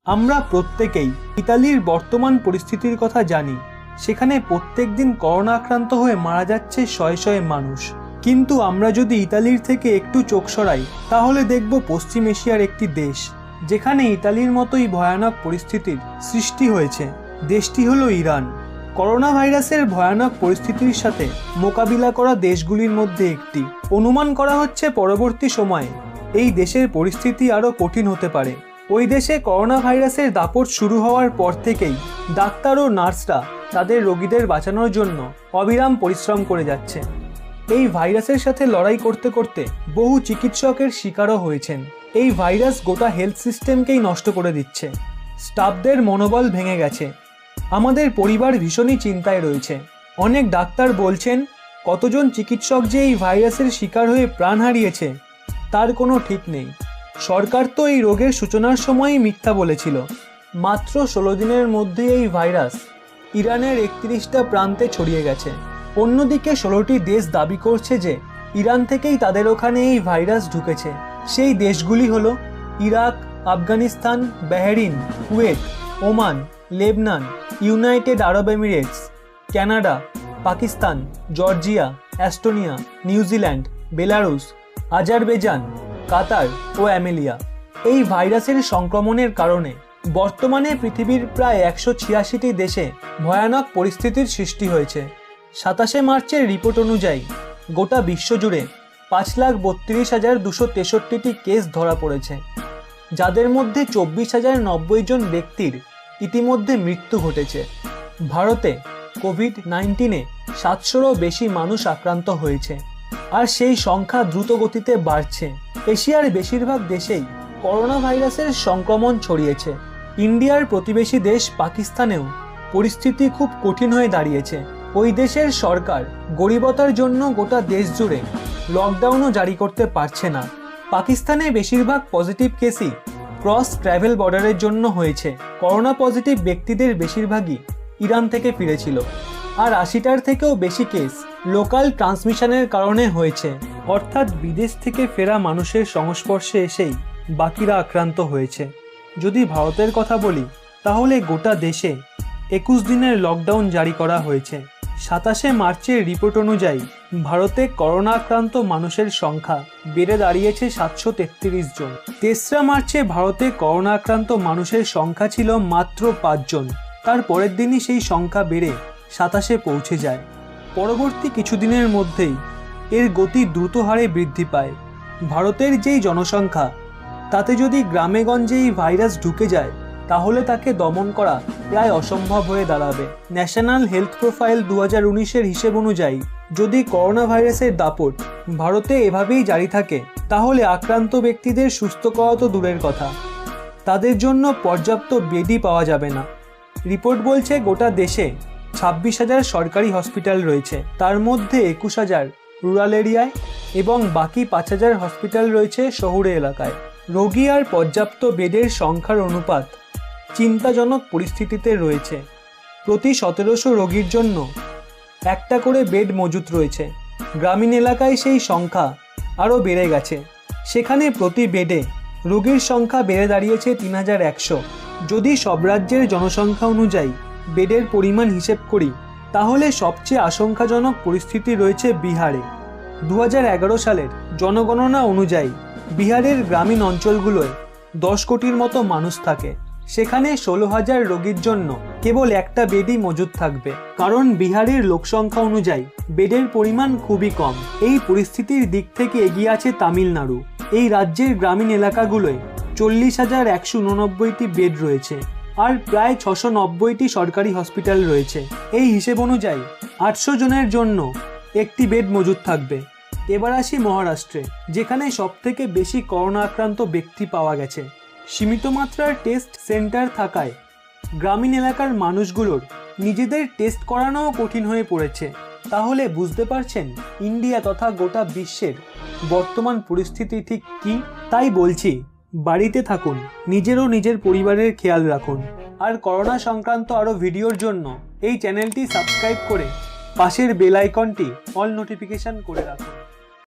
আমরা প্রত্যেকেই ইতালির বর্তমান পরিস্থিতির কথা জানি। সেখানে প্রত্যেক দিন করোনা আক্রান্ত হয়ে মারা যাচ্ছে শয়ে শয়ে মানুষ। কিন্তু আমরা যদি ইতালির থেকে একটু চোখ সরাই তাহলে দেখব পশ্চিম এশিয়ার একটি দেশ যেখানে ইতালির মতোই ভয়ানক পরিস্থিতির সৃষ্টি হয়েছে। দেশটি হলো ইরান। করোনা ভাইরাসের ভয়ানক পরিস্থিতির সাথে মোকাবিলা করা দেশগুলির মধ্যে একটি। অনুমান করা হচ্ছে পরবর্তী সময়ে এই দেশের পরিস্থিতি আরও কঠিন হতে পারে। ওই দেশে করোনা ভাইরাসের দাপট শুরু হওয়ার পর থেকেই ডাক্তার ও নার্সরা তাদের রোগীদের বাঁচানোর জন্য অবিরাম পরিশ্রম করে যাচ্ছে। এই ভাইরাসের সাথে লড়াই করতে করতে বহু চিকিৎসকের শিকারও হয়েছেন। এই ভাইরাস গোটা হেলথ সিস্টেমকেই নষ্ট করে দিচ্ছে। স্টাফদের মনোবল ভেঙে গেছে। আমাদের পরিবার ভীষণই চিন্তায় রয়েছে। অনেক ডাক্তার বলছেন কতজন চিকিৎসক যে এই ভাইরাসের শিকার হয়ে প্রাণ হারিয়েছে তার কোনো ঠিক নেই। সরকার তো এই রোগের সূচনার সময়ই মিথ্যা বলেছিল। মাত্র 16 দিনের মধ্যে এই ভাইরাস ইরানের 31টা প্রান্তে ছড়িয়ে গেছে। অন্যদিকে 16টি দেশ দাবি করছে যে ইরান থেকেই তাদের ওখানে এই ভাইরাস ঢুকেছে। সেই দেশগুলি হলো Iraq, Afghanistan, Bahrain, Kuwait, Oman, Lebanon, United Arab Emirates, Canada, Pakistan, Georgia, Estonia, New Zealand, Belarus, Azerbaijan, Qatar ও আর্মেনিয়া। এই ভাইরাসের সংক্রমণের কারণে বর্তমানে পৃথিবীর প্রায় 186টি দেশে ভয়ানক পরিস্থিতির সৃষ্টি হয়েছে। 27শে মার্চের রিপোর্ট অনুযায়ী গোটা বিশ্বজুড়ে 5,32,263টি কেস ধরা পড়েছে, যাদের মধ্যে 24,090 জন ব্যক্তির ইতিমধ্যে মৃত্যু ঘটেছে। ভারতে কোভিড-19-এ 700রও বেশি মানুষ আক্রান্ত হয়েছে, আর সেই সংখ্যা দ্রুত গতিতে বাড়ছে। এশিয়ার বেশিরভাগ দেশেই করোনা ভাইরাসের সংক্রমণ ছড়িয়েছে। ইন্ডিয়ার প্রতিবেশী দেশ পাকিস্তানেও পরিস্থিতি খুব কঠিন হয়ে দাঁড়িয়েছে। ওই দেশের সরকার গরিবতার জন্য গোটা দেশ জুড়ে লকডাউনও জারি করতে পারছে না। পাকিস্তানে বেশিরভাগ পজিটিভ কেসই ক্রস ট্রাভেল বর্ডারের জন্য হয়েছে। করোনা পজিটিভ ব্যক্তিদের বেশিরভাগই ইরান থেকে ফিরেছিল, আর 80টার থেকেও বেশি কেস লোকাল ট্রান্সমিশনের কারণে হয়েছে, অর্থাৎ বিদেশ থেকে ফেরা মানুষের সংস্পর্শে এসেই বাকিরা আক্রান্ত হয়েছে। যদি ভারতের কথা বলি তাহলে গোটা দেশে 21 দিনের লকডাউন জারি করা হয়েছে। 27শে মার্চের রিপোর্ট অনুযায়ী ভারতে করোনা আক্রান্ত মানুষের সংখ্যা বেড়ে দাঁড়িয়েছে 733 জন। 3রা মার্চে ভারতে করোনা আক্রান্ত মানুষের সংখ্যা ছিল মাত্র 5 জন। তার পরের দিনই সেই সংখ্যা বেড়ে 27-এ পৌঁছে যায়। পরবর্তী কিছুদিনের মধ্যেই এর গতি দ্রুত হারে বৃদ্ধি পায়। ভারতের যেই জনসংখ্যা, তাতে যদি গ্রামে গঞ্জে এই ভাইরাস ঢুকে যায় তাহলে তাকে দমন করা প্রায় অসম্ভব হয়ে দাঁড়াবে। ন্যাশনাল হেলথ প্রোফাইল 2019-এর হিসেব অনুযায়ী যদি করোনা ভাইরাসের দাপট ভারতে এভাবেই জারি থাকে তাহলে আক্রান্ত ব্যক্তিদের সুস্থ করা তো দূরের কথা, তাদের জন্য পর্যাপ্ত বেডই পাওয়া যাবে না। রিপোর্ট বলছে গোটা দেশে 26,000 সরকারি হসপিটাল রয়েছে, তার মধ্যে 21,000 রুরাল এরিয়ায় এবং বাকি 5,000 হসপিটাল রয়েছে শহুরে এলাকায়। রোগী আর পর্যাপ্ত বেডের সংখ্যার অনুপাত চিন্তাজনক পরিস্থিতিতে রয়েছে। প্রতি 1700 রোগীর জন্য একটা করে বেড মজুত রয়েছে। গ্রামীণ এলাকায় সেই সংখ্যা আরও বেড়ে গেছে। সেখানে প্রতি বেডে রোগীর সংখ্যা বেড়ে দাঁড়িয়েছে 3,100। যদি সব রাজ্যের জনসংখ্যা অনুযায়ী বেডের পরিমাণ হিসেব করি তাহলে সবচেয়ে আশঙ্কাজনক পরিস্থিতি রয়েছে বিহারে। 2011 সালের জনগণনা অনুযায়ী বিহারের গ্রামীণ অঞ্চলগুলোয় 10 কোটির মতো মানুষ থাকে। সেখানে 16,000 রোগীর জন্য কেবল একটা বেডই মজুদ থাকবে, কারণ বিহারের লোকসংখ্যা অনুযায়ী বেডের পরিমাণ খুবই কম। এই পরিস্থিতির দিক থেকে এগিয়ে আছে তামিলনাড়ু। এই রাজ্যের গ্রামীণ এলাকাগুলোয় 40,189টি বেড রয়েছে, আর প্রায় 690টি সরকারি হসপিটাল রয়েছে। এই হিসেব অনুযায়ী 800 জনের জন্য একটি বেড মজুদ থাকবে। এবার আসি মহারাষ্ট্রে, যেখানে সবথেকে বেশি করোনা আক্রান্ত ব্যক্তি পাওয়া গেছে। সীমিত মাত্রার টেস্ট সেন্টার থাকায় গ্রামীণ এলাকার মানুষগুলোর নিজেদের টেস্ট করানোও কঠিন হয়ে পড়েছে। তাহলে বুঝতে পারছেন ইন্ডিয়া তথা গোটা বিশ্বের বর্তমান পরিস্থিতি ঠিক কী? তাই বলছি, বাড়িতে থাকুন, নিজের ও নিজের পরিবারের খেয়াল রাখুন, আর করোনা সংক্রান্ত আরও ভিডিওর জন্য এই চ্যানেলটি সাবস্ক্রাইব করে পাশের বেল আইকনটি অল নোটিফিকেশন করে রাখুন।